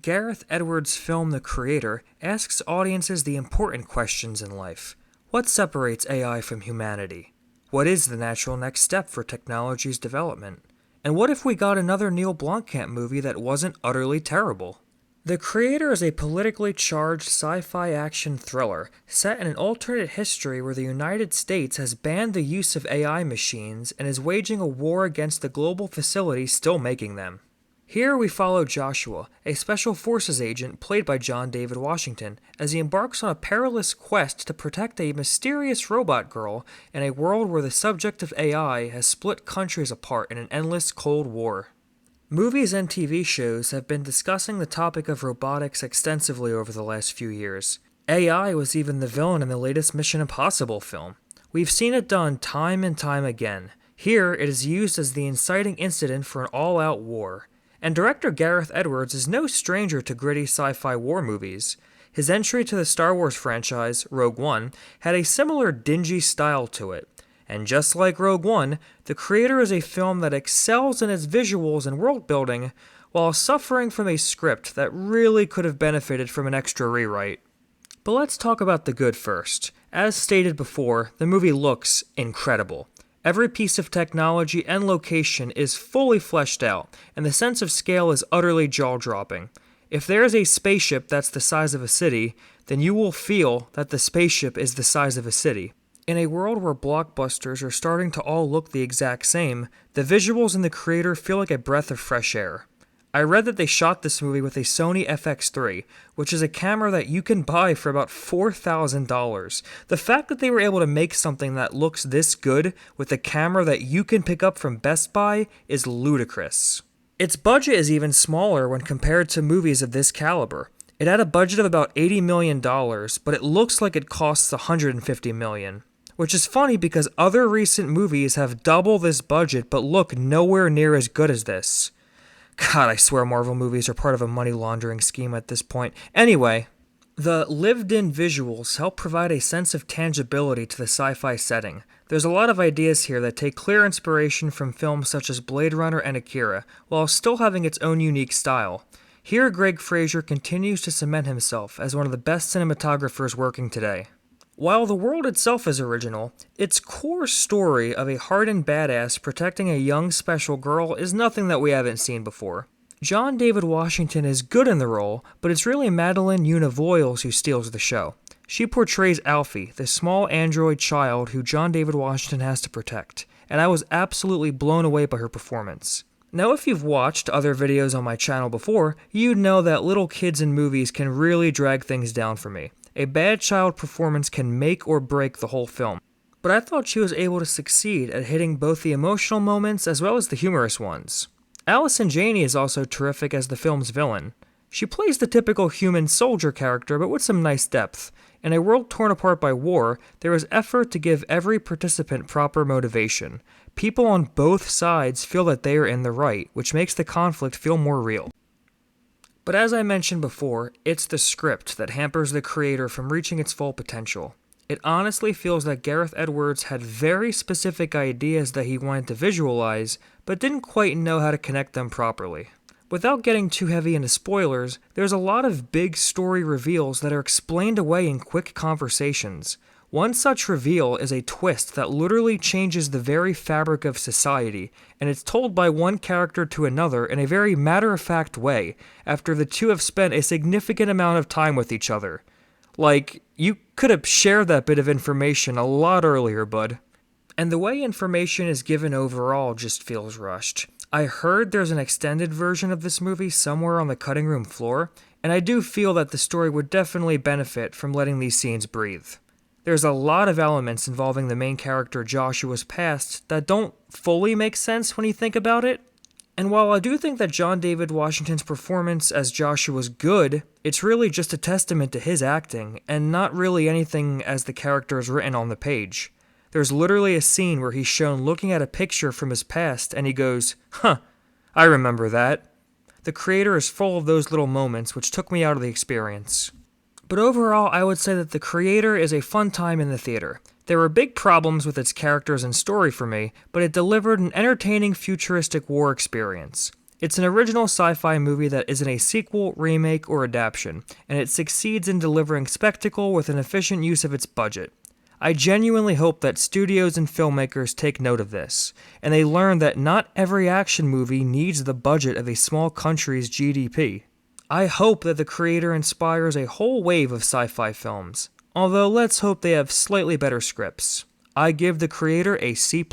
Gareth Edwards' film The Creator asks audiences the important questions in life. What separates AI from humanity? What is the natural next step for technology's development? And what if we got another Neil Blomkamp movie that wasn't utterly terrible? The Creator is a politically charged sci-fi action thriller set in an alternate history where the United States has banned the use of AI machines and is waging a war against the global facility still making them. Here we follow Joshua, a Special Forces agent played by John David Washington, as he embarks on a perilous quest to protect a mysterious robot girl in a world where the subject of AI has split countries apart in an endless Cold War. Movies and TV shows have been discussing the topic of robotics extensively over the last few years. AI was even the villain in the latest Mission Impossible film. We've seen it done time and time again. Here, it is used as the inciting incident for an all-out war. And director Gareth Edwards is no stranger to gritty sci-fi war movies. His entry to the Star Wars franchise, Rogue One, had a similar dingy style to it. And just like Rogue One, The Creator is a film that excels in its visuals and world building, while suffering from a script that really could have benefited from an extra rewrite. But let's talk about the good first. As stated before, the movie looks incredible. Every piece of technology and location is fully fleshed out, and the sense of scale is utterly jaw-dropping. If there is a spaceship that's the size of a city, then you will feel that the spaceship is the size of a city. In a world where blockbusters are starting to all look the exact same, the visuals in The Creator feel like a breath of fresh air. I read that they shot this movie with a Sony FX3, which is a camera that you can buy for about $4,000. The fact that they were able to make something that looks this good with a camera that you can pick up from Best Buy is ludicrous. Its budget is even smaller when compared to movies of this caliber. It had a budget of about $80 million, but it looks like it costs $150 million. Which is funny because other recent movies have double this budget but look nowhere near as good as this. God, I swear Marvel movies are part of a money laundering scheme at this point. Anyway, the lived-in visuals help provide a sense of tangibility to the sci-fi setting. There's a lot of ideas here that take clear inspiration from films such as Blade Runner and Akira, while still having its own unique style. Here, Greg Fraser continues to cement himself as one of the best cinematographers working today. While the world itself is original, its core story of a hardened badass protecting a young special girl is nothing that we haven't seen before. John David Washington is good in the role, but it's really Madeline Una Voiles who steals the show. She portrays Alfie, the small android child who John David Washington has to protect, and I was absolutely blown away by her performance. Now, if you've watched other videos on my channel before, you'd know that little kids in movies can really drag things down for me. A bad child performance can make or break the whole film. But I thought she was able to succeed at hitting both the emotional moments as well as the humorous ones. Allison Janney is also terrific as the film's villain. She plays the typical human soldier character but with some nice depth. In a world torn apart by war, there is effort to give every participant proper motivation. People on both sides feel that they are in the right, which makes the conflict feel more real. But as I mentioned before, it's the script that hampers The Creator from reaching its full potential. It honestly feels that Gareth Edwards had very specific ideas that he wanted to visualize, but didn't quite know how to connect them properly. Without getting too heavy into spoilers, there's a lot of big story reveals that are explained away in quick conversations. One such reveal is a twist that literally changes the very fabric of society, and it's told by one character to another in a very matter-of-fact way, after the two have spent a significant amount of time with each other. Like, you could have shared that bit of information a lot earlier, bud. And the way information is given overall just feels rushed. I heard there's an extended version of this movie somewhere on the cutting room floor, and I do feel that the story would definitely benefit from letting these scenes breathe. There's a lot of elements involving the main character Joshua's past that don't fully make sense when you think about it. And while I do think that John David Washington's performance as Joshua's good, it's really just a testament to his acting, and not really anything as the character is written on the page. There's literally a scene where he's shown looking at a picture from his past, and he goes, "Huh, I remember that." The Creator is full of those little moments which took me out of the experience. But overall, I would say that The Creator is a fun time in the theater. There were big problems with its characters and story for me, but it delivered an entertaining futuristic war experience. It's an original sci-fi movie that isn't a sequel, remake, or adaptation, and it succeeds in delivering spectacle with an efficient use of its budget. I genuinely hope that studios and filmmakers take note of this, and they learn that not every action movie needs the budget of a small country's GDP. I hope that the creator inspires a whole wave of sci-fi films, although let's hope they have slightly better scripts. I give the creator a C+.